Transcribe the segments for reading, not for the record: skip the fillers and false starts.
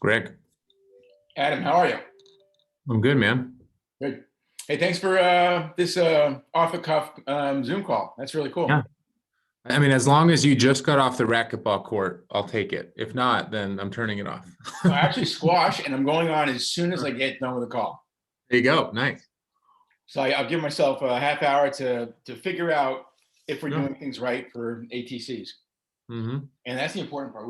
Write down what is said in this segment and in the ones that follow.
Greg, Adam, how are you? I'm good, man. Good. Hey, thanks for this off-the-cuff Zoom call. That's really Yeah. cool. I mean, as long as you just got off the racquetball court, I'll take it. If not, then I'm turning it off. I actually squash, and I'm going on as soon as I get done with the call. There you go. Nice. So I'll give myself a half hour to figure out if we're Yeah. doing things right for ATCs. Mm-hmm. And that's the important part.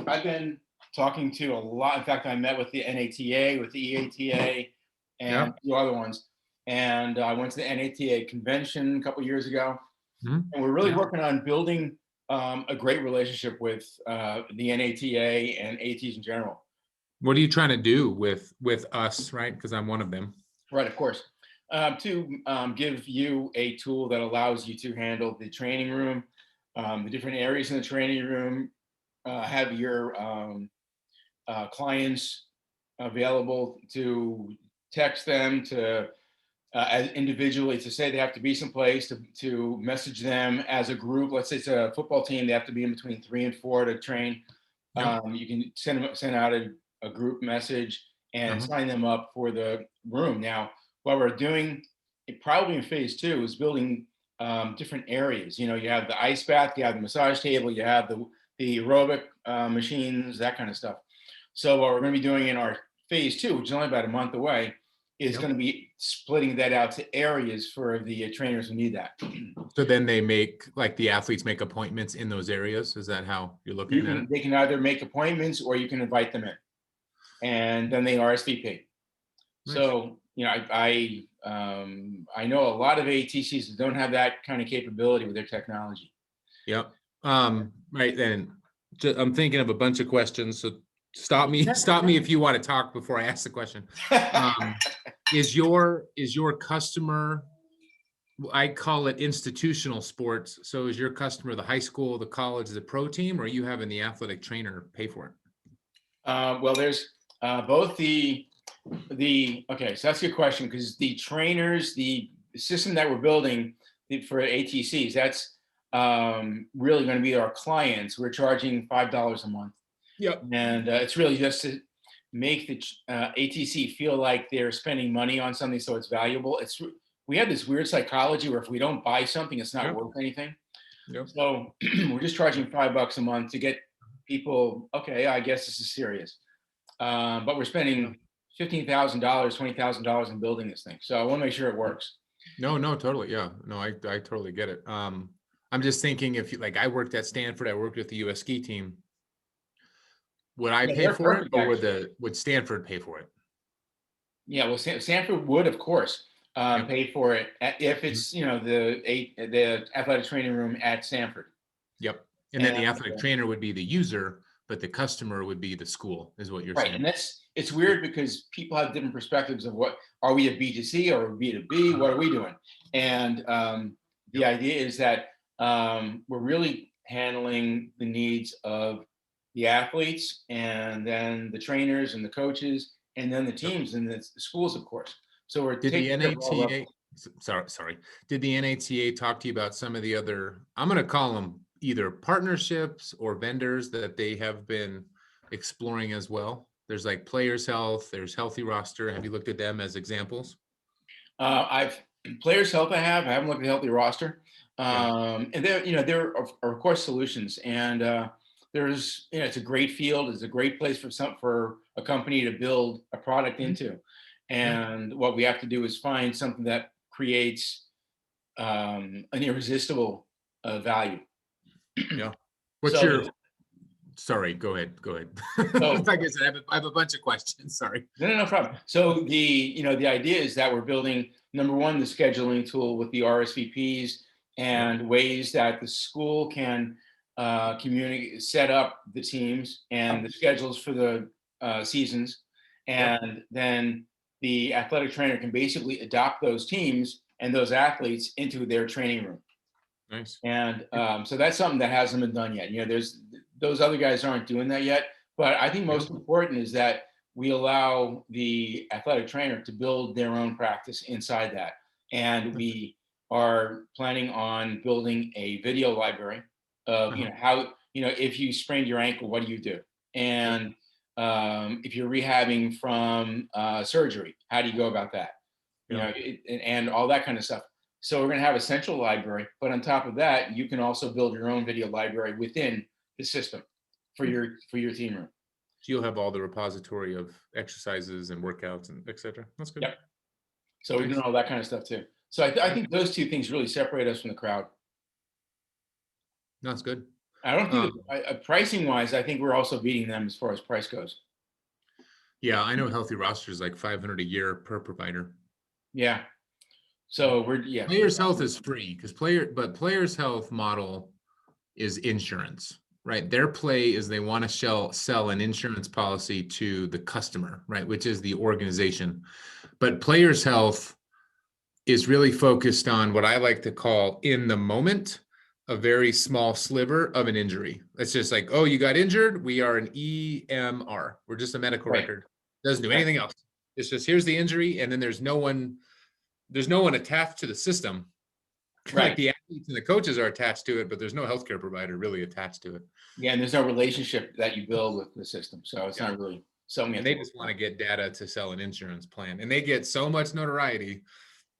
I've been talking to a lot. In fact, I met with the NATA, with the EATA, and Yeah. a few other ones. And I went to the NATA convention a couple of years ago. Mm-hmm. And we're really Yeah. working on building a great relationship with the NATA and ATs in general. What are you trying to do with us, right? Because I'm one of them. Right, of course. To give you a tool that allows you to handle the training room, the different areas in the training room, have your clients available to text them, to as individually to say they have to be someplace, to message them as a group. Let's say it's a football team, they have to be in between 3 and 4 to train. Yep. You can send out a group message and sign them up for the room. Now, what we're doing, probably in phase 2, is building different areas. You know, you have the ice bath, you have the massage table, you have the aerobic machines, that kind of stuff. So what we're going to be doing in our phase 2, which is only about a month away, is going to be splitting that out to areas for the trainers who need that. So then the athletes make appointments in those areas. Is that how you're looking at it? They can either make appointments or you can invite them in, and then they RSVP. Nice. So, you know, I know a lot of ATCs that don't have that kind of capability with their technology. Yep. Right then, I'm thinking of a bunch of questions. So stop me if you want to talk before I ask the question. Is your customer, I call it institutional sports. So is your customer the high school, the college, the pro team, or are you having the athletic trainer pay for it? Well, there's both okay, so that's a good question, because the trainers, the system that we're building for ATCs, that's really going to be our clients. We're charging $5 a month. Yep. And it's really just to make the ATC feel like they're spending money on something, so it's valuable. We have this weird psychology where if we don't buy something, it's not worth anything. Yep. So we're just charging $5 a month to get people, okay, I guess this is serious. But we're spending $15,000, $20,000 in building this thing. So I want to make sure it works. No, totally. Yeah, no, I totally get it. I'm just thinking, if you, like, I worked at Stanford, I worked with the US ski team. Would I pay for it, or would Stanford pay for it? Yeah, well, Stanford would, of course, pay for it if it's, you know, the athletic training room at Stanford. Yep. And then the athletic trainer would be the user, but the customer would be the school, is what you're saying. Right, and it's weird because people have different perspectives of what, are we a B2C or a B2B? What are we doing? And the idea is that we're really handling the needs of the athletes, and then the trainers and the coaches, and then the teams and the schools, of course. So we're Did the NATA, sorry, did the NATA talk to you about some of the other, I'm going to call them either partnerships or vendors that they have been exploring as well? There's like Players Health, there's Healthy Roster. Have you looked at them as examples? Players Health, I haven't looked at Healthy Roster. And there are of course solutions, and there's, you know, it's a great field. It's a great place for a company to build a product into. And what we have to do is find something that creates an irresistible value. Yeah. Sorry, go ahead. Like I said, I have a bunch of questions. Sorry. No problem. So the idea is that we're building, number one, the scheduling tool with the RSVPs and ways that the school can communicate, set up the teams and the schedules for the seasons, and then the athletic trainer can basically adopt those teams and those athletes into their training room. Nice. And so that's something that hasn't been done yet. You know, those other guys aren't doing that yet. But I think most important is that we allow the athletic trainer to build their own practice inside that. And we are planning on building a video library of, you know, if you sprained your ankle, what do you do? And if you're rehabbing from surgery, how do you go about that? Yeah. And all that kind of stuff. So we're going to have a central library, but on top of that, you can also build your own video library within the system for your team room. So you'll have all the repository of exercises and workouts and et cetera. That's good. Yep. So we're doing all that kind of stuff too. So I think those two things really separate us from the crowd. That's good. I don't think pricing wise, I think we're also beating them as far as price goes. Yeah, I know Healthy Roster is like $500 a year per provider. Yeah. So Players Health is free because Players Health model is insurance, right? Their play is they want to sell an insurance policy to the customer, right? Which is the organization. But Players Health is really focused on what I like to call in the moment, a very small sliver of an injury. It's just like, oh, you got injured. We are an EMR. We're just a medical record. Doesn't do anything else. It's just, here's the injury. And then there's no one attached to the system. Like the athletes and the coaches are attached to it, but there's no healthcare provider really attached to it. Yeah. And there's no relationship that you build with the system. So it's not really something. And they just want to get data to sell an insurance plan, and they get so much notoriety,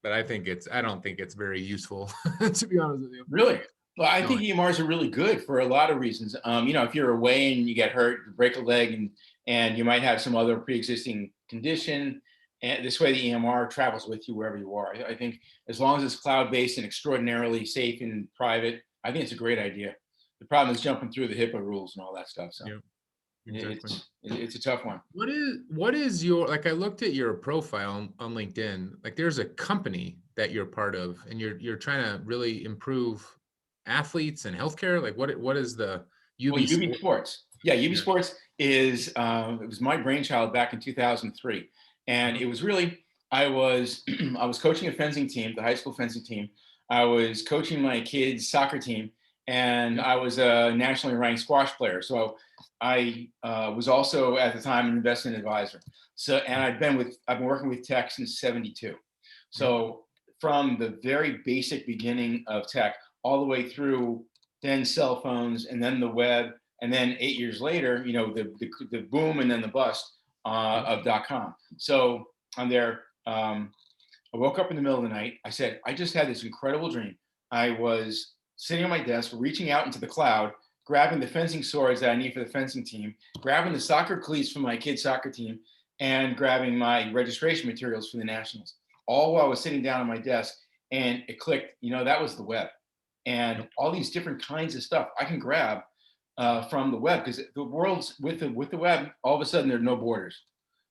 but I don't think it's very useful, to be honest with you. Really? Well, I think EMRs are really good for a lot of reasons. If you're away and you get hurt, you break a leg, and you might have some other pre-existing condition, and this way the EMR travels with you wherever you are. I think as long as it's cloud-based and extraordinarily safe and private, I think it's a great idea. The problem is jumping through the HIPAA rules and all that stuff. So exactly. It's a tough one. What is your, like, I looked at your profile on LinkedIn, like there's a company that you're part of and you're trying to really improve athletes and healthcare. Like what is the UB Sports? Yeah, UB Sports is, it was my brainchild back in 2003. And it was really, I was coaching a fencing team, the high school fencing team. I was coaching my kids' soccer team, and I was a nationally ranked squash player. So I was also at the time an investment advisor. So, and I've been working with tech since '72. So from the very basic beginning of tech, all the way through then cell phones, and then the web, and then 8 years later, the boom and then the bust of .com. So I'm there. I woke up in the middle of the night. I said, I just had this incredible dream. I was sitting on my desk, reaching out into the cloud, grabbing the fencing swords that I need for the fencing team, grabbing the soccer cleats for my kids' soccer team, and grabbing my registration materials for the nationals, all while I was sitting down on my desk. And it clicked, that was the web. And all these different kinds of stuff I can grab from the web, because the world's with the web, all of a sudden there are no borders.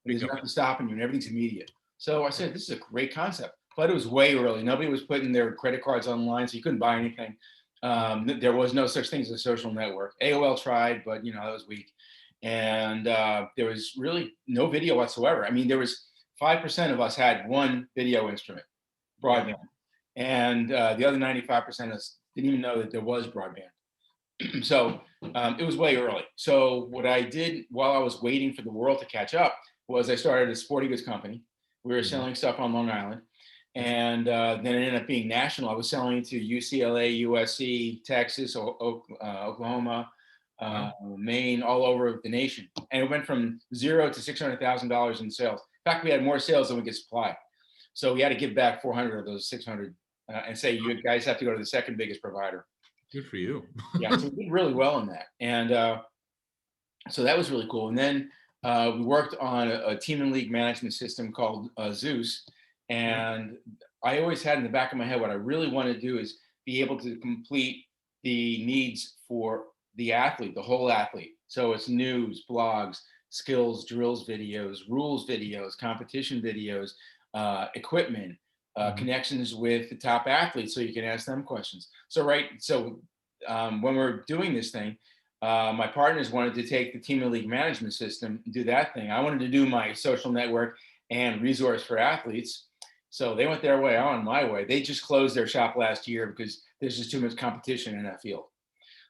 There's nothing stopping you and everything's immediate. So I said, this is a great concept, but it was way early. Nobody was putting their credit cards online, so you couldn't buy anything. There was no such thing as a social network. AOL tried, but that was weak. And there was really no video whatsoever. I mean, there was 5% of us had one video instrument, broadband. And the other 95% of us didn't even know that there was broadband. So it was way early. So what I did while I was waiting for the world to catch up was I started a sporting goods company. We were selling stuff on Long Island. And then it ended up being national. I was selling to UCLA, USC, Texas, Oklahoma, Maine, all over the nation. And it went from $0 to $600,000 in sales. In fact, we had more sales than we could supply. So we had to give back 400 of those 600 and say, you guys have to go to the second biggest provider. Good for you. Yeah, so we did really well in that. And so that was really cool. And then we worked on a team and league management system called Zeus. And I always had in the back of my head, what I really want to do is be able to complete the needs for the athlete, the whole athlete. So it's news, blogs, skills, drills videos, rules videos, competition videos, equipment, connections with the top athletes, so you can ask them questions. So when we're doing this thing, my partners wanted to take the team and league management system and do that thing. I wanted to do my social network and resource for athletes. So they went their way, I went my way. They just closed their shop last year because there's just too much competition in that field.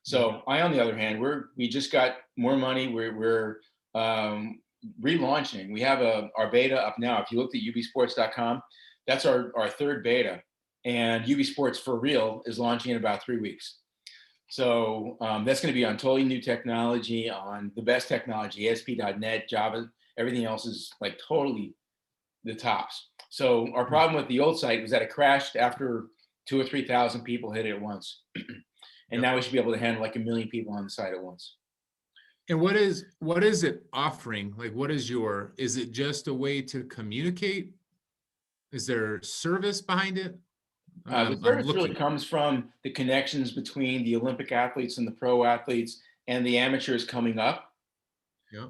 So I, on the other hand, we just got more money. We're relaunching. We have our beta up now. If you look at ubsports.com, that's our third beta. And UB Sports for real is launching in about 3 weeks. So that's going to be on totally new technology, on the best technology, ASP.NET, Java. Everything else is like totally the tops. So our problem with the old site was that it crashed after 2 or 3,000 people hit it at once. And Yep. now we should be able to handle like 1 million people on the site at once. And what is it offering? Like, is it just a way to communicate? Is there service behind it? The I'm service really looking. comes from the connections between the Olympic athletes and the pro athletes and the amateurs coming up. Yeah.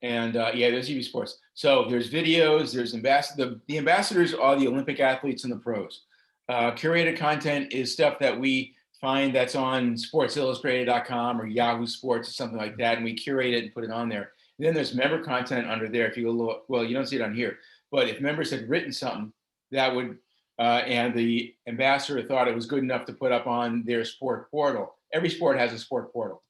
And yeah, there's UV Sports. So there's videos, there's the ambassadors are the Olympic athletes and the pros. Curated content is stuff that we find that's on sportsillustrated.com or Yahoo Sports or something like that. And we curate it and put it on there. And then there's member content under there. If you look, well, you don't see it on here, but if members had written something that would, and the ambassador thought it was good enough to put up on their sport portal. Every sport has a sport portal.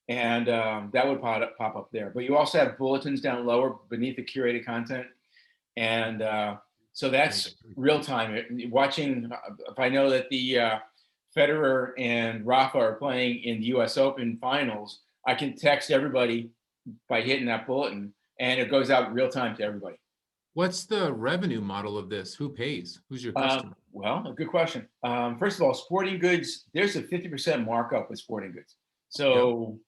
And that would pop up there. But you also have bulletins down lower beneath the curated content. And so that's real time. Watching, if I know that the Federer and Rafa are playing in the US Open finals, I can text everybody by hitting that bulletin and it goes out real time to everybody. What's the revenue model of this? Who pays? Who's your customer? Well, a good question. First of all, sporting goods, there's a 50% markup with sporting goods. So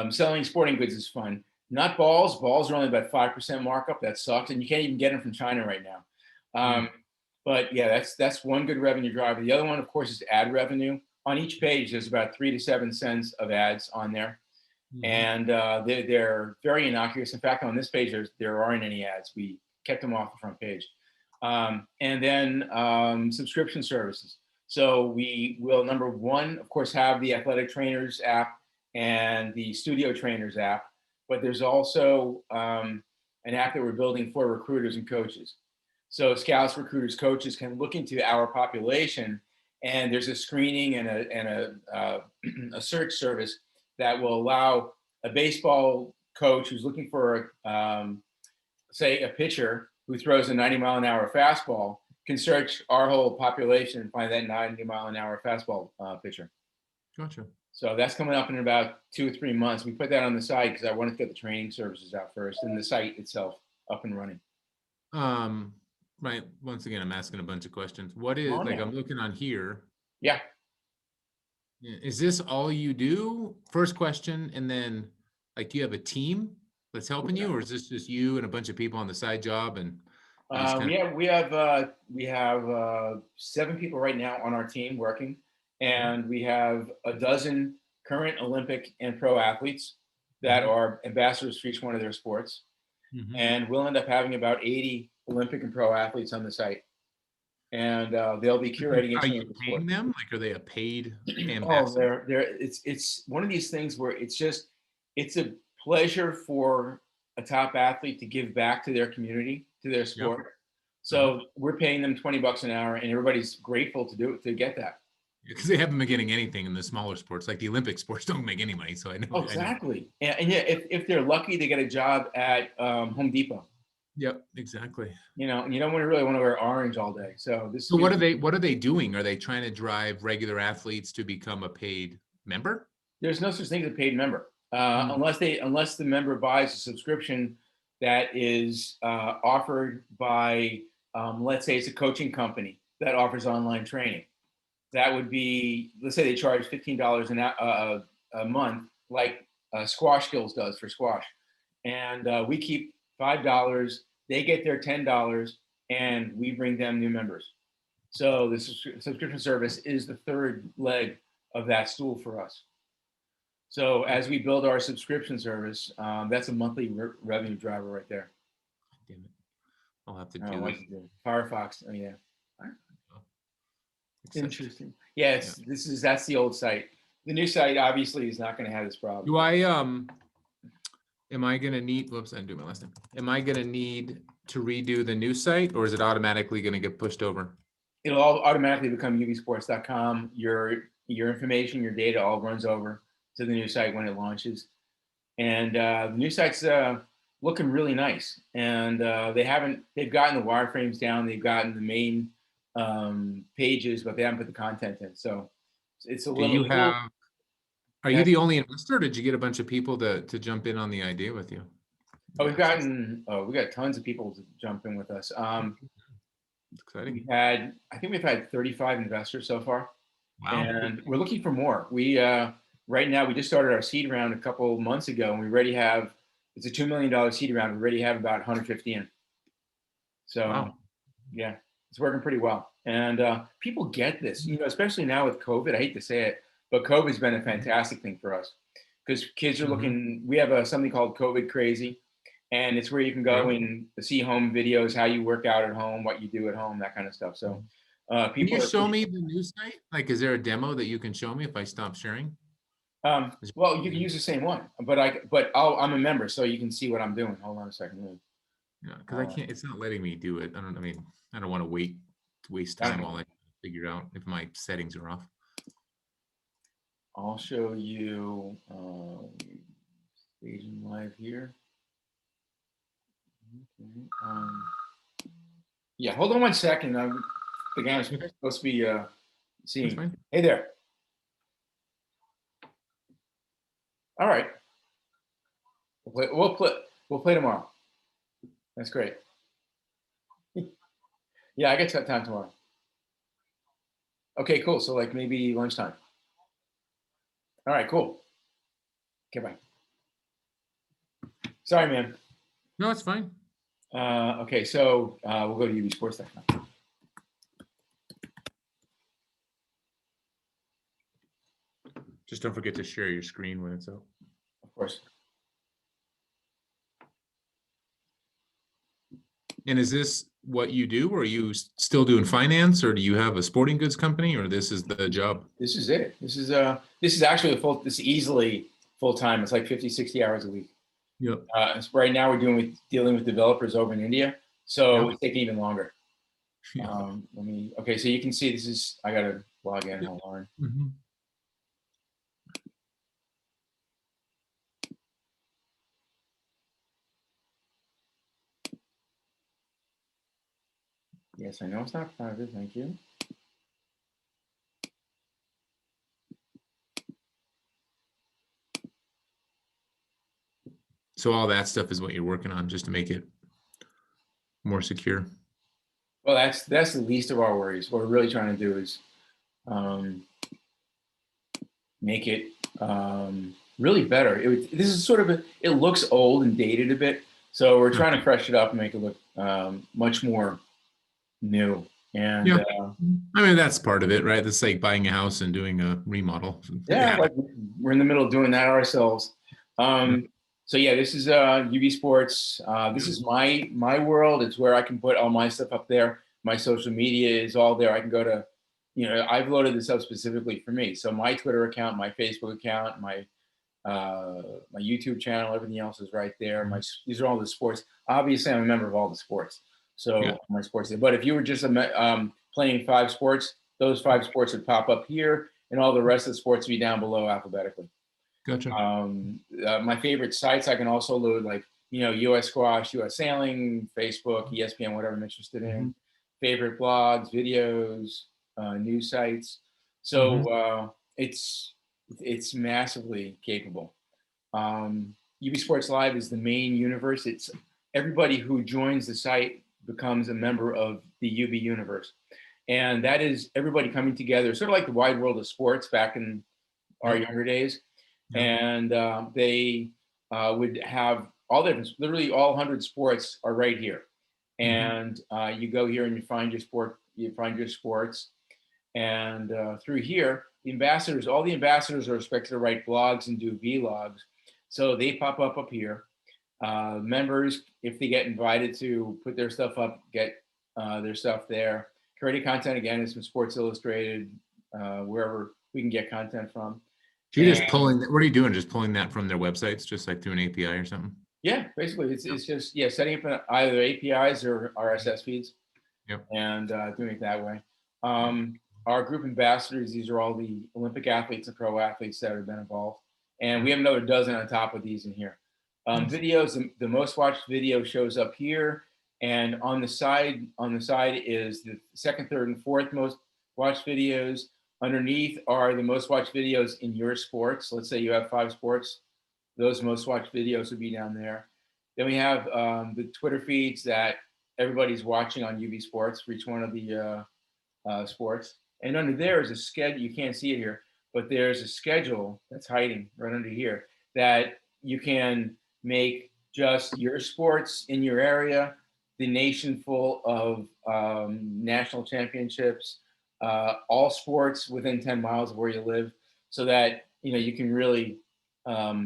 selling sporting goods is fun. Not balls. Balls are only about 5% markup. That sucks. And you can't even get them from China right now. But yeah, that's one good revenue driver. The other one, of course, is ad revenue. On each page, there's about 3 to 7 cents of ads on there. And they're very innocuous. In fact, on this page, there aren't any ads. We kept them off the front page. And then subscription services. So we will, number one, of course, have the Athletic Trainers app and the Studio Trainers app. But there's also an app that we're building for recruiters and coaches. So scouts, recruiters, coaches can look into our population, and there's a screening and a search service that will allow a baseball coach who's looking for, say, a pitcher who throws a 90-mile-an-hour fastball can search our whole population and find that 90-mile-an-hour fastball pitcher. Gotcha. So that's coming up in about 2 or 3 months. We put that on the site because I wanted to get the training services out first and the site itself up and running. Right. Once again, I'm asking a bunch of questions. What is, like, I'm looking on here. Yeah. Is this all you do? First question. And then, like, do you have a team that's helping you, or is this just you and a bunch of people on the side job? And we have 7 people right now on our team working, and we have a dozen current Olympic and pro athletes that are ambassadors for each one of their sports. And we'll end up having about 80 Olympic and pro athletes on the site. And they'll be curating. Are you paying them? Like, are they a paid ambassador? Oh, it's one of these things where it's a pleasure for a top athlete to give back to their community, to their sport. Yep. So we're paying them $20 an hour, and everybody's grateful to get that. Because they haven't been getting anything in the smaller sports, like the Olympic sports don't make any money. So I know. Exactly. I know. And yeah, if they're lucky, they get a job at Home Depot. Yep, exactly. You know, and you don't really want to wear orange all day. So this. So what are they doing? Are they trying to drive regular athletes to become a paid member? There's no such thing as a paid member, unless the member buys a subscription that is offered by, let's say it's a coaching company that offers online training. That would be, let's say they charge $15 a month, like Squash Skills does for squash. And we keep $5, they get their $10, and we bring them new members. So the subscription service is the third leg of that stool for us. So as we build our subscription service, that's a monthly revenue driver right there. Damn it. I'll have to do this. Firefox, oh yeah. Interesting. Yeah, that's the old site. The new site obviously is not going to have this problem. Do I am I going to need, whoops, I didn't do my last name. Am I going to need to redo the new site, or is it automatically going to get pushed over? It'll all automatically become uvsports.com. Your information, your data all runs over to the new site when it launches. And the new site's looking really nice. And they've gotten the wireframes down. They've gotten the main pages, but they haven't put the content in. So it's a little. Are you the only investor, or did you get a bunch of people to jump in on the idea with you? Oh, we got tons of people to jump in with us. It's exciting. I think we've had 35 investors so far, Wow. and we're looking for more. Right now, we just started our seed round a couple months ago, and we already have, it's a $2 million seed round. We already have about 150 in. So Wow. yeah, it's working pretty well. And people get this, especially now with COVID. I hate to say it, but COVID's been a fantastic thing for us because kids are looking. We have something called COVID Crazy, and it's where you can go and see home videos, how you work out at home, what you do at home, that kind of stuff. So Can people you are. show me the new site? Like, is there a demo that you can show me if I stop sharing? Well, you can use the same one, but I'm a member, so you can see what I'm doing. Hold on a second. Yeah, because I can't. It's not letting me do it. I don't want to waste time while I figure out if my settings are off. I'll show you staging live here. Okay. Yeah, hold on one second. The guy's supposed to be seeing. Hey there. All right. We'll play tomorrow. That's great. Yeah, I get time tomorrow. Okay, cool. So like maybe lunchtime. All right, cool. Okay, bye. Sorry, man. No, it's fine. Okay, so we'll go to ubsports.com. Just don't forget to share your screen when it's out. Of course. And is this what you do, or are you still doing finance, or do you have a sporting goods company, or this is the job? This is it. This is actually this is easily full time. It's like 50, 60 hours a week. Yep. Right now we're dealing with developers over in India, so it's taking even longer. Yeah. Okay, so you can see I gotta log in. Hold on. Yes, I know it's not private. Thank you. So all that stuff is what you're working on just to make it more secure. Well, that's the least of our worries. What we're really trying to do is make it really better. This is sort of it looks old and dated a bit, so we're trying to freshen it up and make it look much more new. And that's part of it, right? That's like buying a house and doing a remodel. Yeah, like we're in the middle of doing that ourselves. So yeah, this is UB Sports. This is my world. It's where I can put all my stuff up there. My social media is all there. I can go to, I've loaded this up specifically for me. So my Twitter account, my Facebook account, my YouTube channel, everything else is right there. These are all the sports. Obviously, I'm a member of all the sports. So my sports. But if you were just playing 5 sports, those 5 sports would pop up here, and all the rest of the sports would be down below alphabetically. Gotcha. My favorite sites I can also load, like US squash, US sailing, Facebook, ESPN, whatever I'm interested in. Favorite blogs, videos, news sites. So it's massively capable. UB Sports Live is the main universe. It's everybody who joins the site becomes a member of the UB universe. And that is everybody coming together, sort of like the wide world of sports back in our younger days. And they would have literally all 100 sports are right here. And you go here and you find your sports. And through here, all the ambassadors are expected to write blogs and do vlogs. So they pop up here. Members, if they get invited to put their stuff up, get their stuff there. Creating content, again, is from Sports Illustrated, wherever we can get content from. So you're just pulling, what are you doing? Just pulling that from their websites, just like through an API or something? Yeah, basically, it's just setting up either APIs or RSS feeds, and doing it that way. Our group ambassadors, these are all the Olympic athletes and pro athletes that have been involved, and we have another dozen on top of these in here. Videos, the most watched video shows up here, and on the side is the second, third, and fourth most watched videos. Underneath are the most watched videos in your sports. Let's say you have 5 sports. Those most watched videos would be down there. Then we have the Twitter feeds that everybody's watching on UB Sports for each one of the sports. And under there is a schedule. You can't see it here, but there's a schedule that's hiding right under here that you can make just your sports in your area, the nation full of national championships, all sports within 10 miles of where you live, so that you can really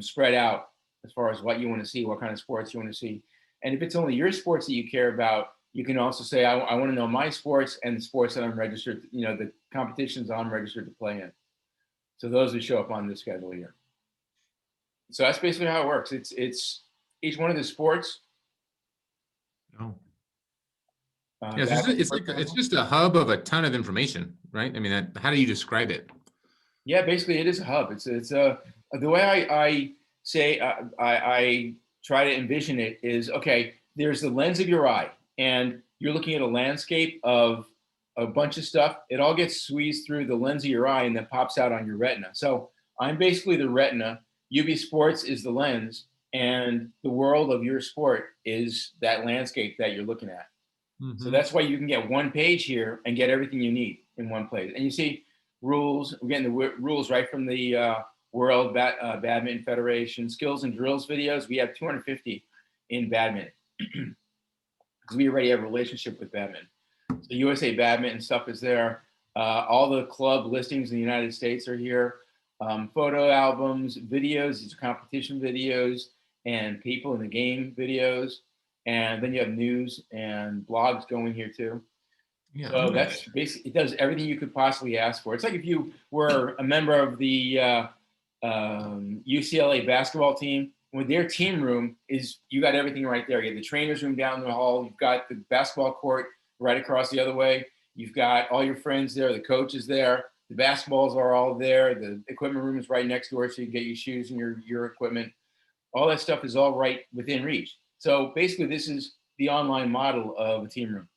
spread out as far as what you want to see, what kind of sports you want to see. And if it's only your sports that you care about, you can also say, I want to know my sports and the sports that I'm registered, the competitions I'm registered to play in. So those would show up on this schedule here. So that's basically how it works. It's each one of the sports. Oh. Yeah, it's just a hub of a ton of information, right? I mean, how do you describe it? Yeah, basically it is a hub. It's the way I say I try to envision it is, okay, there's the lens of your eye, and you're looking at a landscape of a bunch of stuff. It all gets squeezed through the lens of your eye and then pops out on your retina. So I'm basically the retina. UB Sports is the lens, and the world of your sport is that landscape that you're looking at. Mm-hmm. So that's why you can get one page here and get everything you need in one place. And you see rules. We're getting the rules right from the World Badminton Federation skills and drills videos. We have 250 in badminton because we already have a relationship with badminton. So USA Badminton stuff is there. All the club listings in the United States are here. Photo albums, videos, these are competition videos, and people in the game videos. And then you have news and blogs going here too. Yeah, so that's basically, it does everything you could possibly ask for. It's like if you were a member of the UCLA basketball team, with their team room is, you got everything right there. You have the trainer's room down the hall. You've got the basketball court right across the other way. You've got all your friends there. The coach is there. The basketballs are all there. The equipment room is right next door, so you can get your shoes and your equipment. All that stuff is all right within reach. So basically, this is the online model of a team room.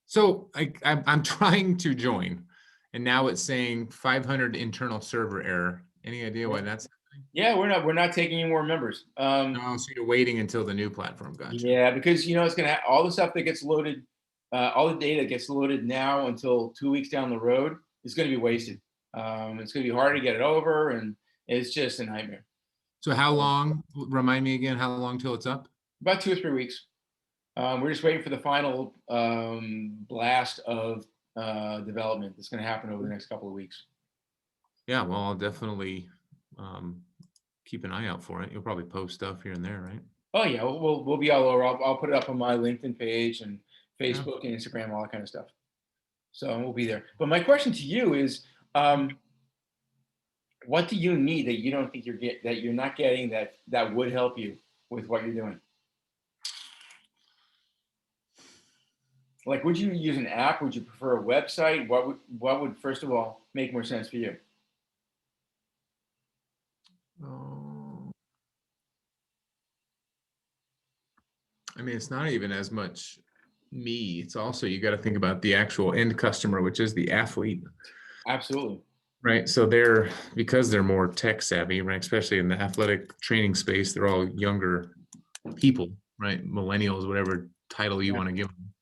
So I'm trying to join, and now it's saying 500 internal server error. Any idea why that's happening? Yeah, we're not taking any more members. No, so you're waiting until the new platform. Gotcha. Yeah, because it's gonna have all the stuff that gets loaded, all the data gets loaded now until 2 weeks down the road is going to be wasted. It's going to be hard to get it over, and it's just a nightmare. So how long? Remind me again. How long till it's up? About 2 or 3 weeks. We're just waiting for the final blast of development that's going to happen over the next couple of weeks. Yeah, well, I'll definitely keep an eye out for it. You'll probably post stuff here and there, right? Oh yeah, we'll be all over. I'll put it up on my LinkedIn page and Facebook and Instagram, all that kind of stuff. So we'll be there. But my question to you is, what do you need that you don't think you're not getting that would help you with what you're doing? Like, would you use an app? Would you prefer a website? What would first of all make more sense for you? I mean, it's not even as much me. It's also, you got to think about the actual end customer, which is the athlete. Absolutely. Right. So because they're more tech savvy, right? Especially in the athletic training space, they're all younger people, right? Millennials, whatever title you want to give them.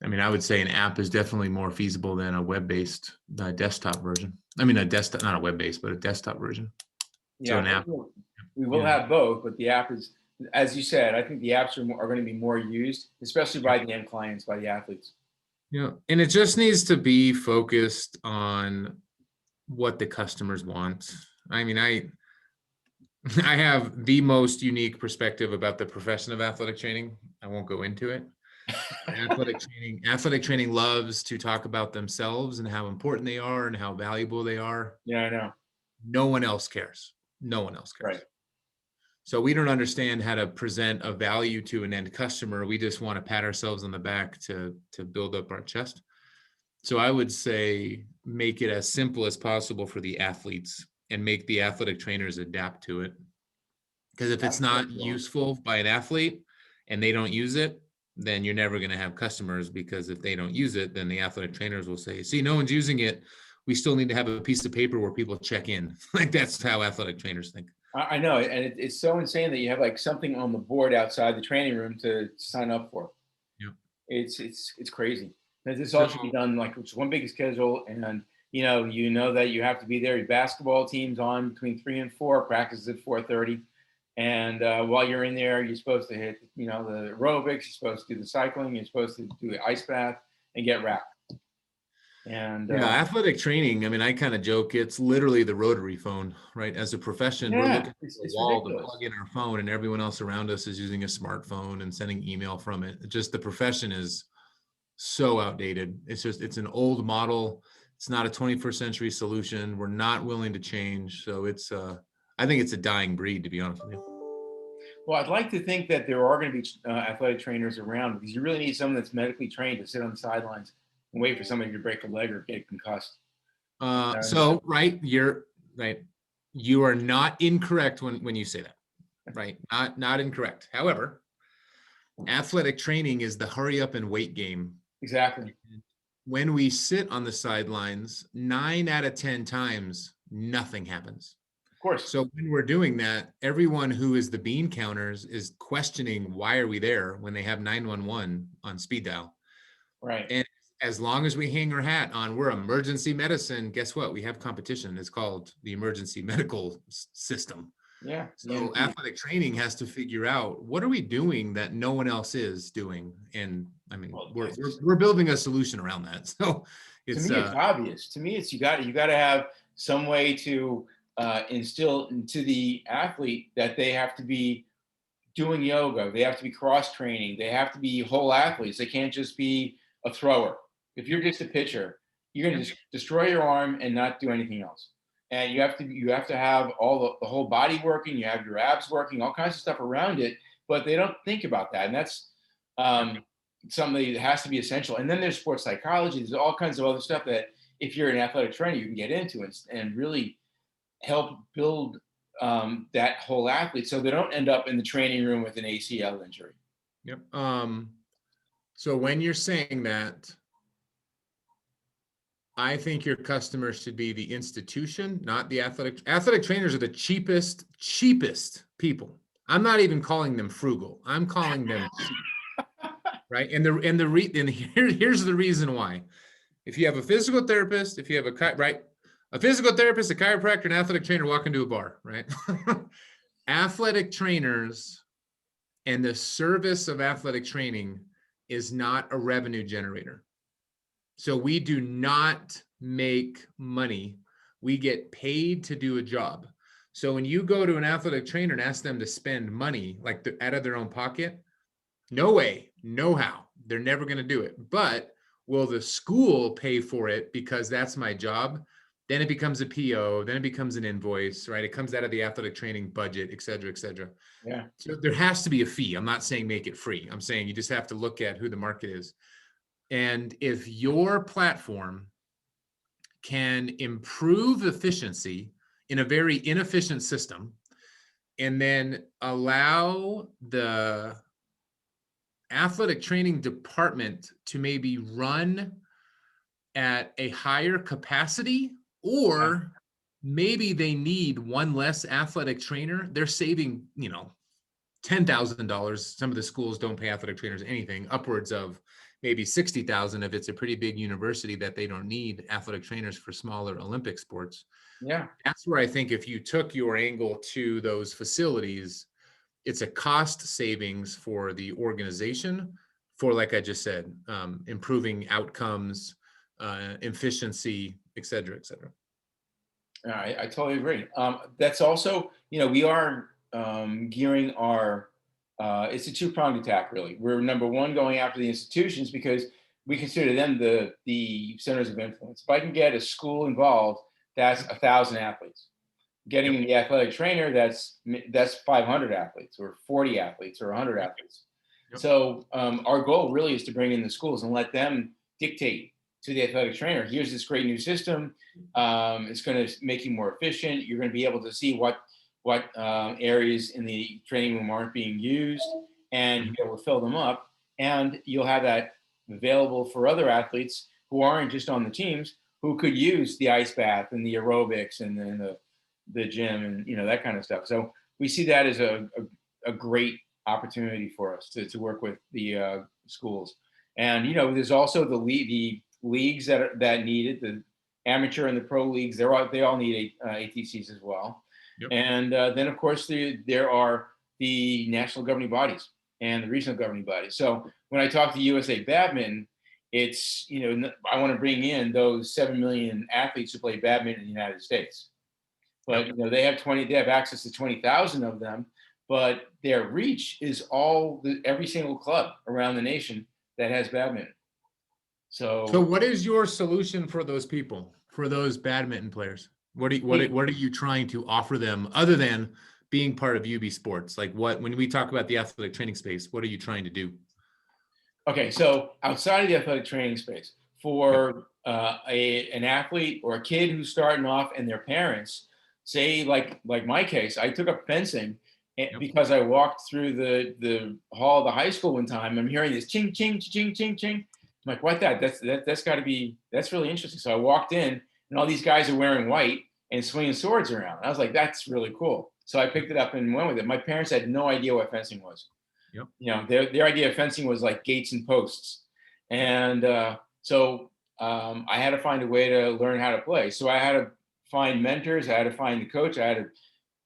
I mean, I would say an app is definitely more feasible than a web-based desktop version. I mean, not a web-based, but a desktop version. Yeah, so an app. We will have both, but the app is, as you said, I think the apps are going to be more used, especially by the end clients, by the athletes. Yeah, and it just needs to be focused on what the customers want. I mean, I have the most unique perspective about the profession of athletic training. I won't go into it. Athletic training loves to talk about themselves and how important they are and how valuable they are. Yeah, I know. No one else cares. No one else cares. Right. So we don't understand how to present a value to an end customer. We just want to pat ourselves on the back to build up our chest. So I would say make it as simple as possible for the athletes and make the athletic trainers adapt to it. Because if it's not useful by an athlete and they don't use it, then you're never going to have customers, because if they don't use it, then the athletic trainers will say, see, no one's using it. we still need to have a piece of paper where people check in. Like that's how athletic trainers think. I know, and it's so insane that you have like something on the board outside the training room to sign up for. Yeah. It's crazy. This all should be So, done like it's one big schedule, and you know that you have to be there. Your basketball team's on between 3 and 4, practice at 4:30, and while you're in there, you're supposed to hit the aerobics, you're supposed to do the cycling, you're supposed to do the ice bath and get wrapped. And yeah, athletic training, I mean, I kind of joke, it's literally the rotary phone, right? As a profession, we're yeah, looking at the it's wall to ridiculous. plug in our phone, and everyone else around us is using a smartphone and sending email from it. Just the profession is so outdated. It's an old model. It's not a 21st century solution. We're not willing to change. So I think it's a dying breed, to be honest with you. Well, I'd like to think that there are going to be athletic trainers around, because you really need someone that's medically trained to sit on the sidelines and wait for somebody to break a leg or get concussed. So right, you're right. You are not incorrect when you say that, right? Not incorrect. However, athletic training is the hurry up and wait game. Exactly. When we sit on the sidelines, 9 out of 10 times, nothing happens. Of course. So when we're doing that, everyone who is the bean counters is questioning why are we there when they have 911 on speed dial. Right. And as long as we hang our hat on we're emergency medicine, guess what? We have competition. It's called the emergency medical system. Yeah. So athletic training has to figure out what are we doing that no one else is doing. And I mean, we're building a solution around that. So to me, it's obvious. To me, it's you got to have some way to instill into the athlete that they have to be doing yoga, they have to be cross training, they have to be whole athletes. They can't just be a thrower. If you're just a pitcher, you're going to destroy your arm and not do anything else. And you have to have all the whole body working. You have your abs working, all kinds of stuff around it. But they don't think about that, and that's something that has to be essential. And then there's sports psychology. There's all kinds of other stuff that if you're an athletic trainer, you can get into and really help build that whole athlete so they don't end up in the training room with an ACL injury. Yep. So when you're saying that, I think your customer should be the institution, not the athletic. Athletic trainers are the cheapest people. I'm not even calling them frugal. I'm calling them cheap. Right. And here's the reason why. If you have a physical therapist, if you have a physical therapist, a chiropractor, an athletic trainer walk into a bar, right? Athletic trainers and the service of athletic training is not a revenue generator. So we do not make money. We get paid to do a job. So when you go to an athletic trainer and ask them to spend money, like out of their own pocket, no way, no how. They're never going to do it. But will the school pay for it because that's my job? Then it becomes a PO, then it becomes an invoice, right? It comes out of the athletic training budget, et cetera, et cetera. Yeah. So there has to be a fee. I'm not saying make it free. I'm saying you just have to look at who the market is. And if your platform can improve efficiency in a very inefficient system, and then allow the athletic training department to maybe run at a higher capacity, or maybe they need one less athletic trainer, they're saving, $10,000. Some of the schools don't pay athletic trainers anything, upwards of maybe 60,000 if it's a pretty big university that they don't need athletic trainers for smaller Olympic sports. Yeah. That's where I think if you took your angle to those facilities, it's a cost savings for the organization for, like I just said, improving outcomes, efficiency, et cetera, et cetera. I totally agree. That's also, we are gearing our, it's a two-pronged attack, really. We're number one, going after the institutions because we consider them the centers of influence. If I can get a school involved, that's 1,000 athletes. Getting the athletic trainer, that's 500 athletes or 40 athletes or 100 athletes. Yep. So our goal really is to bring in the schools and let them dictate to the athletic trainer, here's this great new system. It's going to make you more efficient. You're going to be able to see what areas in the training room aren't being used, and you'll be able to fill them up. And you'll have that available for other athletes who aren't just on the teams, who could use the ice bath and the aerobics and then the gym and, you know, that kind of stuff. So we see that as a great opportunity for us to work with the schools. And, you know, there's also the leagues that need it, the amateur and the pro leagues. They all need ATCs as well. Yep. And then, of course, there are the national governing bodies and the regional governing bodies. So when I talk to USA Badminton, it's, you know, I want to bring in those 7 million athletes who play badminton in the United States. But, you know, they have access to 20,000 of them, but their reach is every single club around the nation that has badminton. So what is your solution for those people, for those badminton players? What are you trying to offer them other than being part of UB Sports? Like when we talk about the athletic training space, what are you trying to do? Okay, so outside of the athletic training space, for an athlete or a kid who's starting off and their parents, say like my case, I took up fencing because I walked through the hall of the high school one time. I'm hearing this ching, ching, ching, ching, ching. I'm like, what that's got to be, that's really interesting. So I walked in and all these guys are wearing white and swinging swords around. I was like, that's really cool. So I picked it up and went with it. My parents had no idea what fencing was. Yep. You know, their idea of fencing was like gates and posts. And so I had to find a way to learn how to play. So I had to find mentors. I had to find the coach. I had to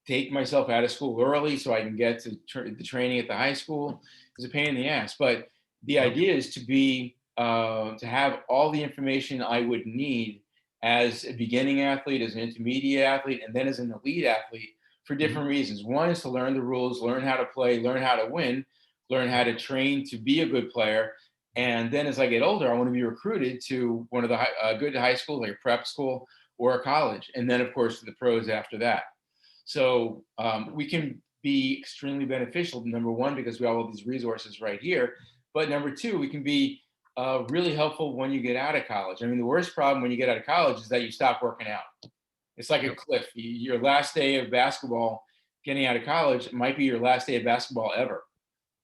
take myself out of school early so I can get to the training at the high school. It was a pain in the ass. But the idea is to have all the information I would need as a beginning athlete, as an intermediate athlete, and then as an elite athlete for different reasons. One is to learn the rules, learn how to play, learn how to win, learn how to train to be a good player. And then as I get older, I want to be recruited to one of the good high schools, like a prep school or a college. And then, of course, to the pros after that. So we can be extremely beneficial, number one, because we have all these resources right here. But number two, we can be really helpful when you get out of college. I mean, the worst problem when you get out of college is that you stop working out. It's like a cliff. Your last day of basketball, getting out of college, might be your last day of basketball ever.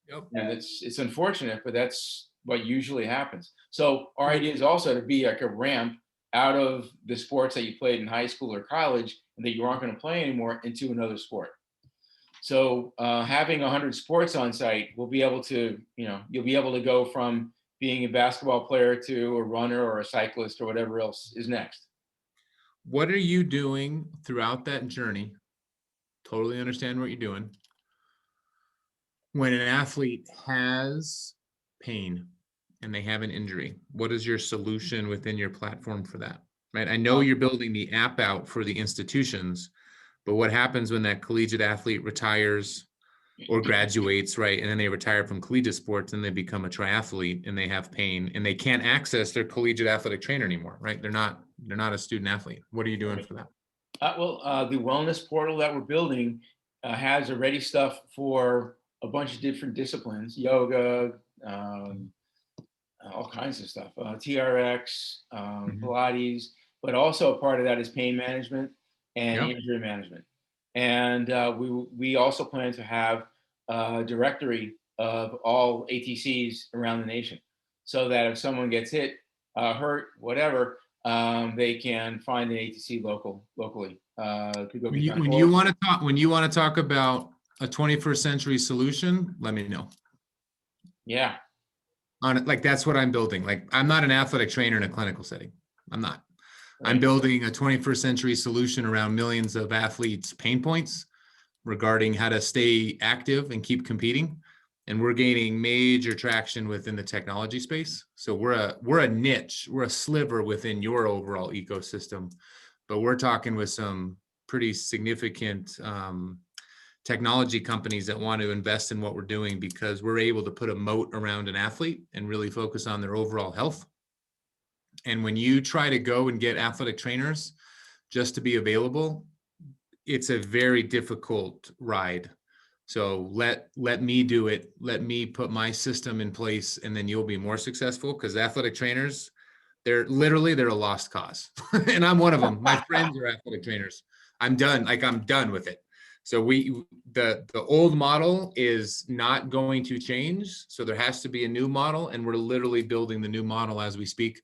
Yep. And it's unfortunate, but that's what usually happens. So our idea is also to be like a ramp out of the sports that you played in high school or college and that you aren't going to play anymore into another sport. So having 100 sports on site, we'll be able to, you know, you'll be able to go from being a basketball player to a runner or a cyclist or whatever else is next. What are you doing throughout that journey? Totally understand what you're doing. When an athlete has pain and they have an injury, what is your solution within your platform for that? Right? I know you're building the app out for the institutions, but what happens when that collegiate athlete retires or graduates, right? And then they retire from collegiate sports and they become a triathlete and they have pain and they can't access their collegiate athletic trainer anymore, right? They're not a student athlete. What are you doing for that? The wellness portal that we're building has already stuff for a bunch of different disciplines, yoga, all kinds of stuff, TRX, Pilates, but also a part of that is pain management and injury management. And we also plan to have a directory of all ATCs around the nation so that if someone gets hit, hurt, whatever, they can find an ATC locally. When you want to talk about a 21st century solution, let me know. Yeah. On it, like that's what I'm building. Like I'm not an athletic trainer in a clinical setting. I'm not. Right. I'm building a 21st century solution around millions of athletes' pain points regarding how to stay active and keep competing. And we're gaining major traction within the technology space. So we're a niche, we're a sliver within your overall ecosystem, but we're talking with some pretty significant technology companies that want to invest in what we're doing because we're able to put a moat around an athlete and really focus on their overall health. And when you try to go and get athletic trainers just to be available, it's a very difficult ride. So let me do it. Let me put my system in place and then you'll be more successful because athletic trainers, they're a lost cause. And I'm one of them. My friends are athletic trainers. I'm done. Like I'm done with it. So the old model is not going to change. So there has to be a new model and we're literally building the new model as we speak.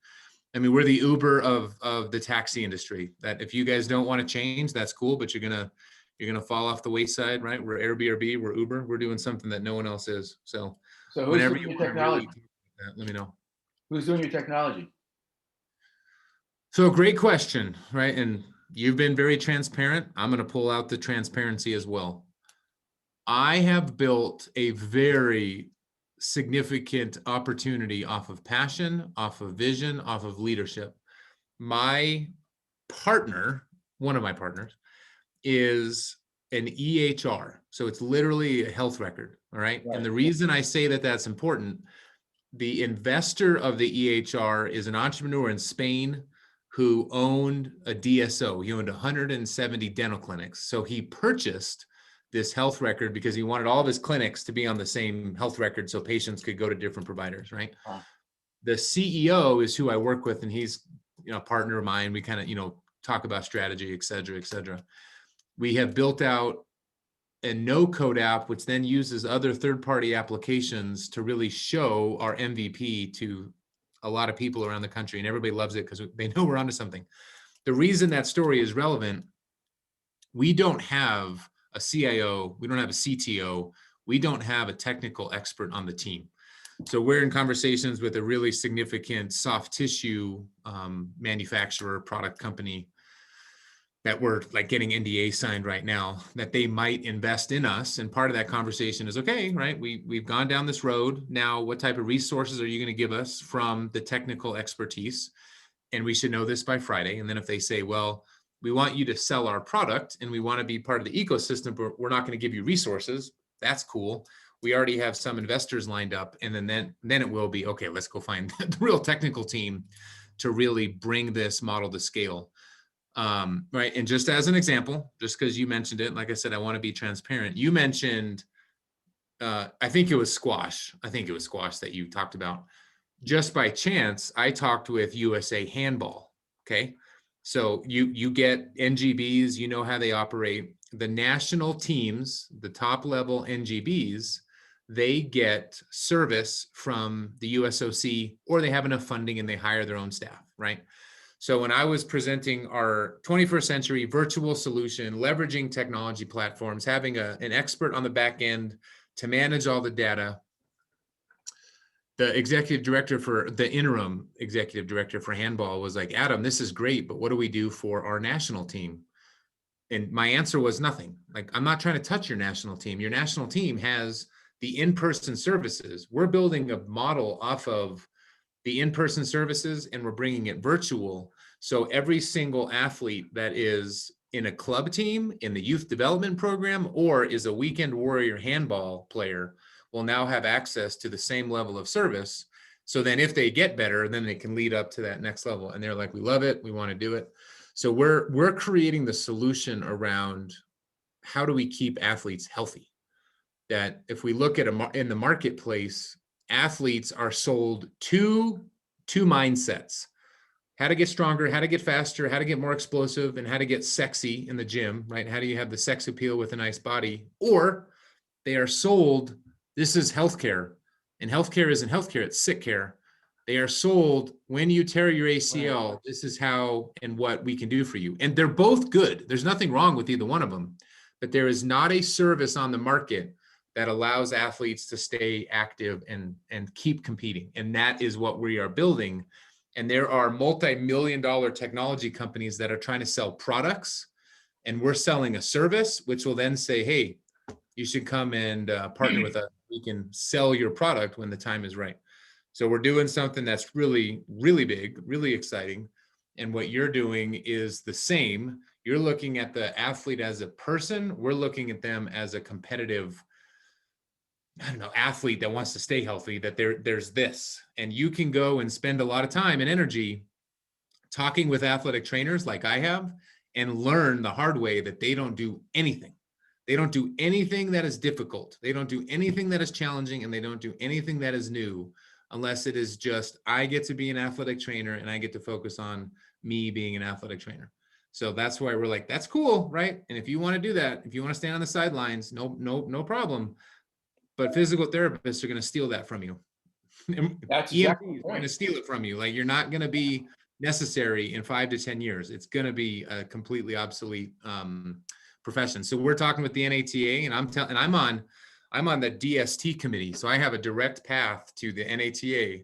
I mean, we're the Uber of the taxi industry. That if you guys don't want to change, that's cool, but you're gonna fall off the wayside, right? We're Airbnb, we're Uber, we're doing something that no one else is. So So who's whenever doing you your want to really technology? talk about that, let me know. Who's doing your technology? So great question, right? And you've been very transparent. I'm going to pull out the transparency as well. I have built a very significant opportunity off of passion, off of vision, off of leadership. My partner, one of my partners, is an EHR. So it's literally a health record. All right. And Right. the reason I say that that's important, the investor of the EHR is an entrepreneur in Spain who owned a DSO. He owned 170 dental clinics. So he purchased this health record because he wanted all of his clinics to be on the same health record so patients could go to different providers, right? Huh. The CEO is who I work with, and he's, a partner of mine. We kind of, talk about strategy, et cetera, et cetera. We have built out a no-code app, which then uses other third-party applications to really show our MVP to a lot of people around the country, and everybody loves it because they know we're onto something. The reason that story is relevant, we don't have a CIO, we don't have a CTO, we don't have a technical expert on the team. So we're in conversations with a really significant soft tissue manufacturer, product company, that we're like getting NDA signed right now, that they might invest in us. And part of that conversation is, okay, right, we've gone down this road. Now, what type of resources are you going to give us from the technical expertise? And we should know this by Friday. And then if they say, well, we want you to sell our product and we want to be part of the ecosystem, but we're not going to give you resources, that's cool. We already have some investors lined up. And then it will be, okay, let's go find the real technical team to really bring this model to scale. Right. And just as an example, just because you mentioned it, like I said, I want to be transparent. You mentioned, I think it was squash. I think it was squash that you talked about. Just by chance, I talked with USA Handball. Okay. So you get NGBs, you know how they operate. The national teams, the top level NGBs, they get service from the USOC, or they have enough funding and they hire their own staff, right? So when I was presenting our 21st century virtual solution, leveraging technology platforms, having an expert on the back end to manage all the data, the interim executive director for handball was like, Adam, this is great, but what do we do for our national team? And my answer was nothing. Like, I'm not trying to touch your national team. Your national team has the in-person services. We're building a model off of the in-person services and we're bringing it virtual. So every single athlete that is in a club team, in the youth development program, or is a weekend warrior handball player will now have access to the same level of service. So then if they get better, then they can lead up to that next level. And they're like, we love it, we want to do it. So we're creating the solution around how do we keep athletes healthy? That if we look at in the marketplace, athletes are sold two mindsets: how to get stronger, how to get faster, how to get more explosive, and how to get sexy in the gym, right? How do you have the sex appeal with a nice body? Or they are sold, this is healthcare, and healthcare isn't healthcare, it's sick care. They are sold, when you tear your ACL, this is how and what we can do for you. And they're both good. There's nothing wrong with either one of them, but there is not a service on the market that allows athletes to stay active and keep competing. And that is what we are building. And there are multi-million-dollar technology companies that are trying to sell products, and we're selling a service, which will then say, hey, you should come and partner with us. We can sell your product when the time is right. So we're doing something that's really, really big, really exciting. And what you're doing is the same. You're looking at the athlete as a person. We're looking at them as a competitive, athlete that wants to stay healthy, that there's this. And you can go and spend a lot of time and energy talking with athletic trainers like I have and learn the hard way that they don't do anything. They don't do anything that is difficult. They don't do anything that is challenging, and they don't do anything that is new unless it is just, I get to be an athletic trainer and I get to focus on me being an athletic trainer. So that's why we're like, that's cool, right? And if you want to do that, if you want to stand on the sidelines, no problem. But physical therapists are going to steal that from you. That's EMTs exactly the are going to point. steal it from you. Like, you're not going to be necessary in 5 to 10 years. It's going to be a completely obsolete profession. So we're talking with the NATA, and I'm on the DST committee. So I have a direct path to the NATA,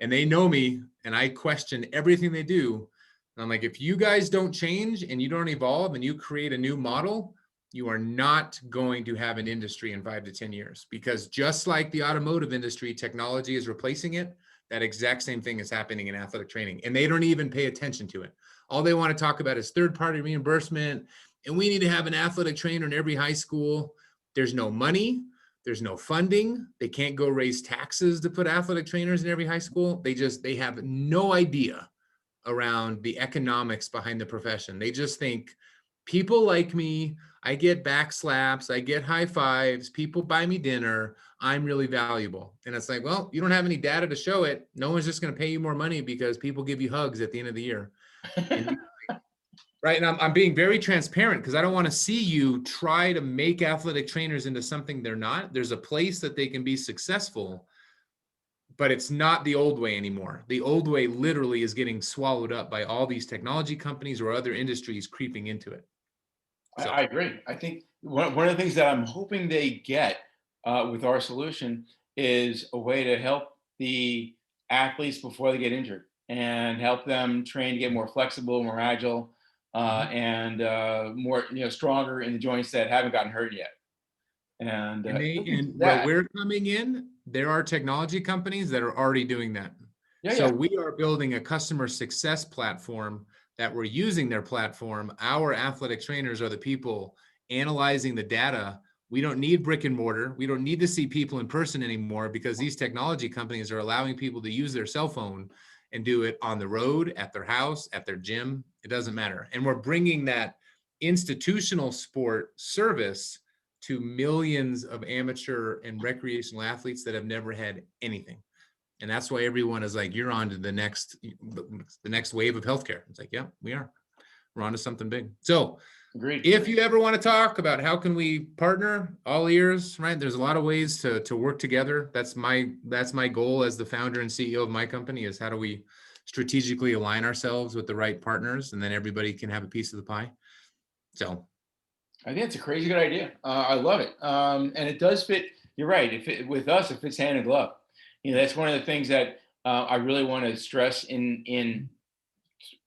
and they know me, and I question everything they do. And I'm like, if you guys don't change and you don't evolve and you create a new model, you are not going to have an industry in 5 to 10 years, because just like the automotive industry, technology is replacing it. That exact same thing is happening in athletic training, and they don't even pay attention to it. All they want to talk about is third-party reimbursement, and we need to have an athletic trainer in every high school. There's no money. There's no funding. They can't go raise taxes to put athletic trainers in every high school. They have no idea around the economics behind the profession. They just think people like me, I get back slaps, I get high fives, people buy me dinner, I'm really valuable. And it's like, well, you don't have any data to show it. No one's just going to pay you more money because people give you hugs at the end of the year. And right. And I'm being very transparent because I don't want to see you try to make athletic trainers into something they're not. There's a place that they can be successful, but it's not the old way anymore. The old way literally is getting swallowed up by all these technology companies or other industries creeping into it. So. I agree. I think one of the things that I'm hoping they get with our solution is a way to help the athletes before they get injured and help them train to get more flexible, more agile, and more stronger in the joints that haven't gotten hurt yet. And where we're coming in, there are technology companies that are already doing that. We are building a customer success platform that we're using their platform. Our athletic trainers are the people analyzing the data. We don't need brick and mortar. We don't need to see people in person anymore, because these technology companies are allowing people to use their cell phone and do it on the road, at their house, at their gym. It doesn't matter. And we're bringing that institutional sport service to millions of amateur and recreational athletes that have never had anything. And that's why everyone is like, you're on to the next wave of healthcare. It's like, yeah, we are. We're on to something big. So agreed. If you ever want to talk about how can we partner, all ears, right? There's a lot of ways to work together. That's my goal as the founder and CEO of my company, is how do we strategically align ourselves with the right partners, and then everybody can have a piece of the pie. So I think it's a crazy good idea. I love it. And it does fit. You're right. With us, it fits hand in glove. That's one of the things that I really want to stress in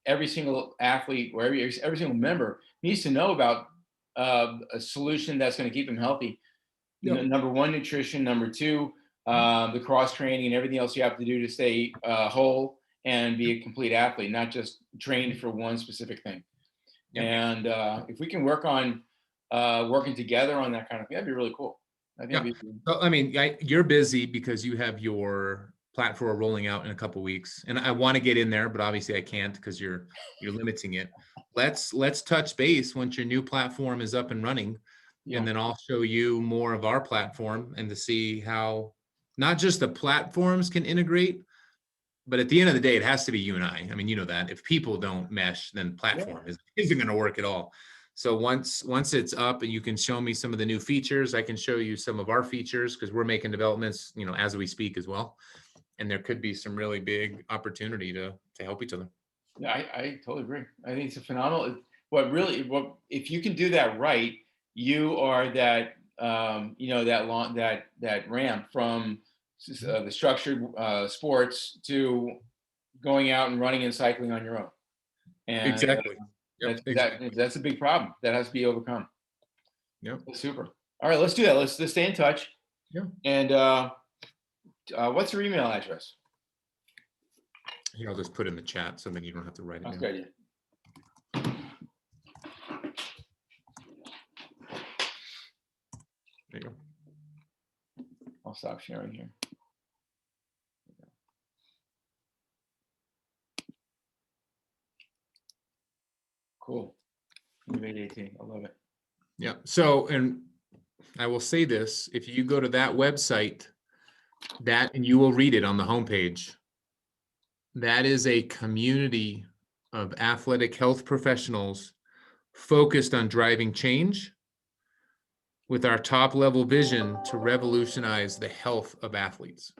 every single athlete, or every single member needs to know about a solution that's going to keep them healthy. Yep. Number one, nutrition. Number two, the cross training and everything else you have to do to stay whole and be a complete athlete, not just trained for one specific thing. Yep. And if we can work on working together on that kind of thing, that'd be really cool. I think. So, I mean, you're busy because you have your platform rolling out in a couple of weeks, and I want to get in there, but obviously I can't because you're limiting it. Let's touch base once your new platform is up and running, and then I'll show you more of our platform, and to see how not just the platforms can integrate, but at the end of the day, it has to be you and I. I mean, you know that if people don't mesh, then platform isn't going to work at all. So once it's up and you can show me some of the new features, I can show you some of our features, because we're making developments, as we speak as well. And there could be some really big opportunity to help each other. Yeah, I totally agree. I think it's a phenomenal. If you can do that right, you are that that ramp from the structured sports to going out and running and cycling on your own. And exactly. That's a big problem that has to be overcome. Yep. Super. All right, let's do that. Let's stay in touch. Yeah. And what's your email address? Here, I'll just put in the chat so then you don't have to write it. Okay. There you go. I'll stop sharing here. Cool. Innovate 18. I love it. Yeah. So, and I will say this, if you go to that website, and you will read it on the homepage, that is a community of athletic health professionals focused on driving change with our top level vision to revolutionize the health of athletes.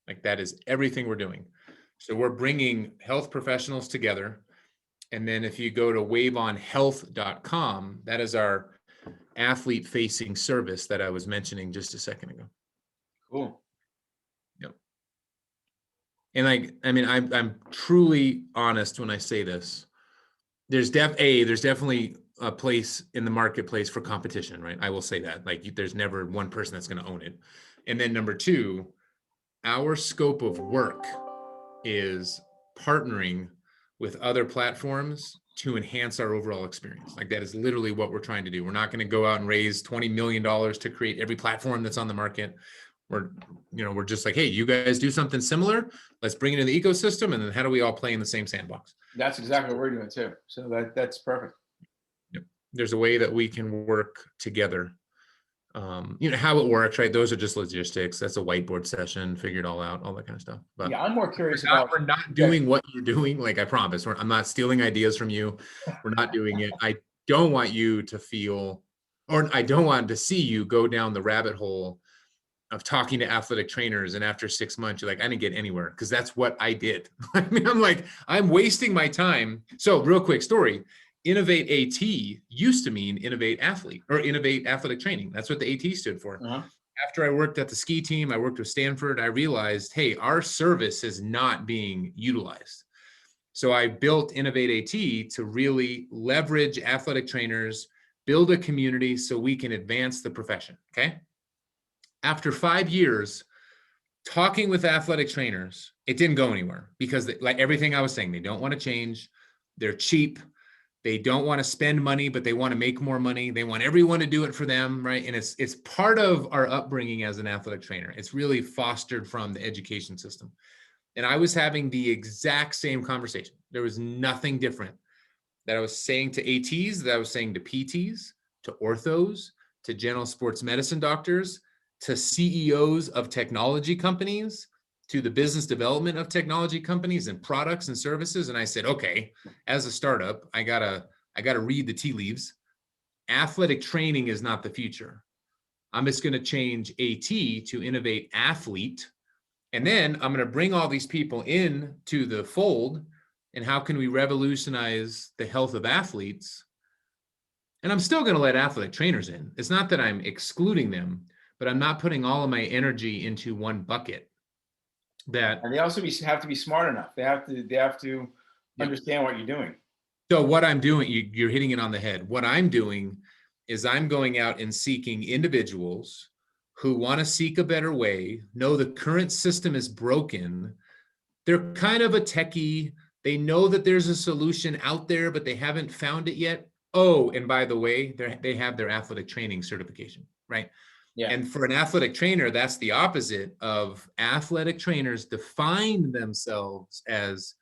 Like, that is everything we're doing. So we're bringing health professionals together. And then if you go to waveonhealth.com, that is our athlete facing service that I was mentioning just a second ago. Cool. Yep. And like, I mean, I'm truly honest when I say this. There's definitely a place in the marketplace for competition, right? I will say that. Like, there's never one person that's going to own it. And then number two, our scope of work is partnering with other platforms to enhance our overall experience. Like, that is literally what we're trying to do. We're not going to go out and raise $20 million to create every platform that's on the market. We're just like, hey, you guys do something similar. Let's bring it in the ecosystem. And then how do we all play in the same sandbox? That's exactly what we're doing too. So that's perfect. Yep. There's a way that we can work together. How it works, right? Those are just logistics. That's a whiteboard session, figure it all out, all that kind of stuff. But yeah, I'm more curious we're not doing what you're doing. Like, I promise, I'm not stealing ideas from you. We're not doing it. I don't want you to feel, or I don't want to see you go down the rabbit hole of talking to athletic trainers. And after 6 months, you're like, I didn't get anywhere, because that's what I did. I mean, I'm like, I'm wasting my time. So real quick story. Innovate AT used to mean innovate athlete, or innovate athletic training. That's what the AT stood for. After I worked at the ski team, I worked with Stanford, I realized, hey, our service is not being utilized. So I built Innovate AT to really leverage athletic trainers, build a community so we can advance the profession, okay? After 5 years talking with athletic trainers, it didn't go anywhere, because like everything I was saying, they don't want to change. They're cheap. They don't want to spend money, but they want to make more money. They want everyone to do it for them, right? And it's part of our upbringing as an athletic trainer. It's really fostered from the education system. And I was having the exact same conversation. There was nothing different that I was saying to ATs, that I was saying to PTs, to orthos, to general sports medicine doctors, to CEOs of technology companies, to the business development of technology companies and products and services. And I said, okay, as a startup, I gotta read the tea leaves. Athletic training is not the future. I'm just going to change AT to innovate athlete. And then I'm going to bring all these people in to the fold. And how can we revolutionize the health of athletes? And I'm still going to let athletic trainers in. It's not that I'm excluding them, but I'm not putting all of my energy into one bucket. And they also have to be smart enough. They have to understand what you're doing. So what I'm doing, you're hitting it on the head. What I'm doing is I'm going out and seeking individuals who want to seek a better way, know the current system is broken. They're kind of a techie. They know that there's a solution out there, but they haven't found it yet. Oh, and by the way, they have their athletic training certification, right? Yeah. And for an athletic trainer, that's the opposite of athletic trainers define themselves as,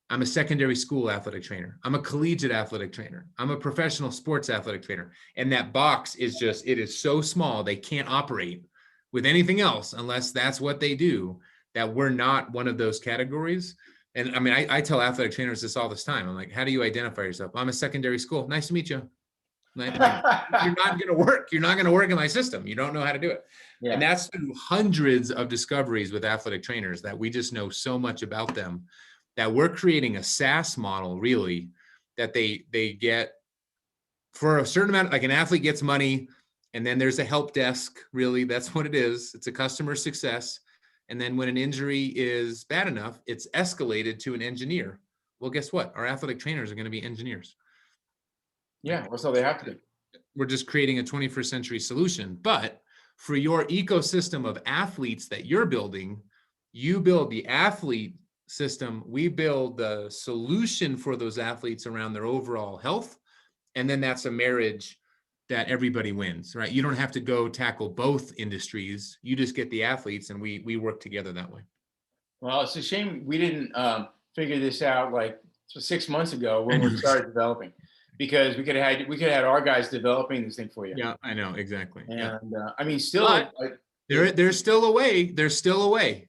I'm a secondary school athletic trainer. I'm a collegiate athletic trainer. I'm a professional sports athletic trainer. And that box is just, it is so small, they can't operate with anything else unless that's what they do, that we're not one of those categories. And I mean, I tell athletic trainers this all this time. I'm like, how do you identify yourself? I'm a secondary school. Nice to meet you. Like, you're not going to work. You're not going to work in my system. You don't know how to do it. Yeah. And that's through hundreds of discoveries with athletic trainers that we just know so much about them, that we're creating a SaaS model, really, that they get for a certain amount, like an athlete gets money, and then there's a help desk, really, that's what it is. It's a customer success. And then when an injury is bad enough, it's escalated to an engineer. Well, guess what? Our athletic trainers are going to be engineers. Yeah, well, so they have to. We're just creating a 21st century solution. But for your ecosystem of athletes that you're building, you build the athlete system, we build the solution for those athletes around their overall health. And then that's a marriage that everybody wins, right? You don't have to go tackle both industries. You just get the athletes, and we work together that way. Well, it's a shame we didn't figure this out like 6 months ago when we started developing, because we could have had our guys developing this thing for you. Yeah, I know, exactly. And yeah. I mean, still, there's still a way. There's still a way.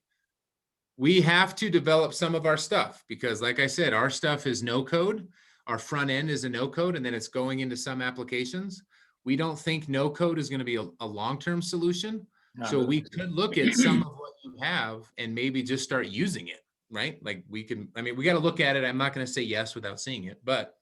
We have to develop some of our stuff, because like I said, our stuff is no code. Our front end is a no code, and then it's going into some applications. We don't think no code is going to be a long-term solution. No, so we could look at some of what you have and maybe just start using it. right? Like we can, I mean, we got to look at it. I'm not going to say yes without seeing it, but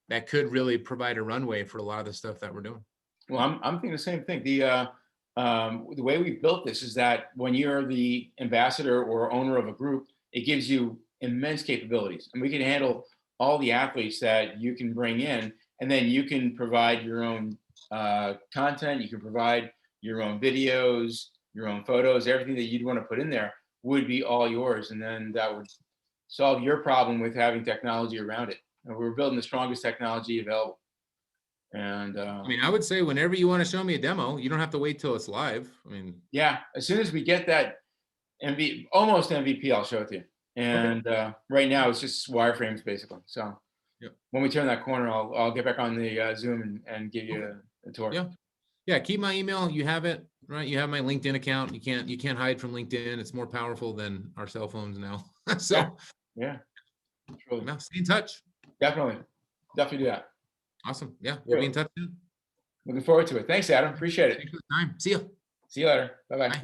that could really provide a runway for a lot of the stuff that we're doing. Well, I'm thinking the same thing. The way we've built this is that when you're the ambassador or owner of a group, it gives you immense capabilities, and we can handle all the athletes that you can bring in, and then you can provide your own content. You can provide your own videos, your own photos, everything that you'd want to put in there would be all yours, and then that would solve your problem with having technology around it. And we're building the strongest technology available. And I mean, I would say whenever you want to show me a demo, you don't have to wait till it's live. I mean, yeah, as soon as we get that almost MVP, I'll show it to you. And right now it's just wireframes basically. So yep. when we turn that corner, I'll get back on the Zoom and give you a tour. Yeah. Yeah. Keep my email. You have it, right? You have my LinkedIn account. You can't hide from LinkedIn. It's more powerful than our cell phones now. So yeah. Truly. No, stay in touch. Definitely do that. Awesome. Yeah. We'll be in touch soon. Looking forward to it. Thanks, Adam. Appreciate it. Thanks for the time. See you. See you later. Bye-bye. Bye.